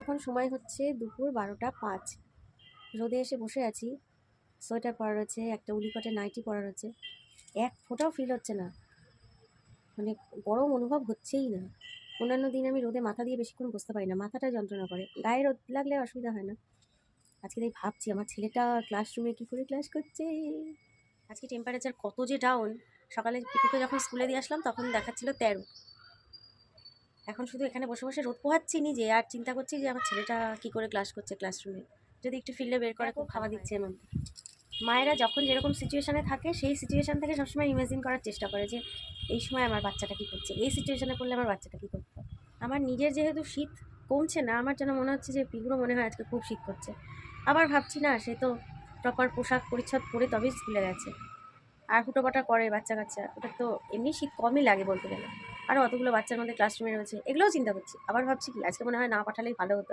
এখন সময় হচ্ছে দুপুর 12টা 5। রোদে এসে বসে আছি, সোয়েটার পরা রয়েছে, একটা উলিকটের নাইটি পরা রয়েছে, এক ফোঁটাও ফিল হচ্ছে না, মানে গরম অনুভব হচ্ছেই না। অন্যান্য দিন আমি রোদে মাথা দিয়ে বেশিক্ষণ বসতে পারি না, মাথাটা যন্ত্রণা করে, গায়ে রোদ লাগলে অসুবিধা হয় না। আজকে তাই ভাবছি আমার ছেলেটা ক্লাসরুমে কী করে ক্লাস করছে। আজকে টেম্পারেচার কত যে ডাউন। সকালে পিকুকে যখন স্কুলে দিয়ে আসলাম তখন দেখাচ্ছিল 13। এখন শুধু এখানে বসে বসে রোদ পোহাচ্ছি নিজে, আর চিন্তা করছি যে আমার ছেলেটা কি করে ক্লাস করছে ক্লাসরুমে। যদি একটু ফিল্ডে বের করে খুব খাওয়া দিচ্ছে এমন। মায়েরা যখন যেরকম সিচুয়েশানে থাকে সেই সিচুয়েশান থেকে সবসময় ইমাজিন করার চেষ্টা করে যে এই সময় আমার বাচ্চাটা কী করছে, এই সিচুয়েশানে পড়লে আমার বাচ্চাটা কী করতো। আমার নিজের যেহেতু শীত কমছে না, আমার যেন মনে হচ্ছে যে পিগুরও মনে হয় আজকে খুব শীত করছে। আবার ভাবছি না, সে তো প্রপার পোশাক পরিচ্ছদ পরে তবেই স্কুলে গেছে, আর হুটোপাটা করে বাচ্চা কাচ্চা, ওটা তো এমনি শীত কমই লাগে বলতে গেলে। আরও অতগুলো বাচ্চার মধ্যে ক্লাসরুমে রয়েছে, এগুলোও চিন্তা করছি। আবার ভাবছি কি আজকে মনে হয় না পাঠালেই ভালো হতো।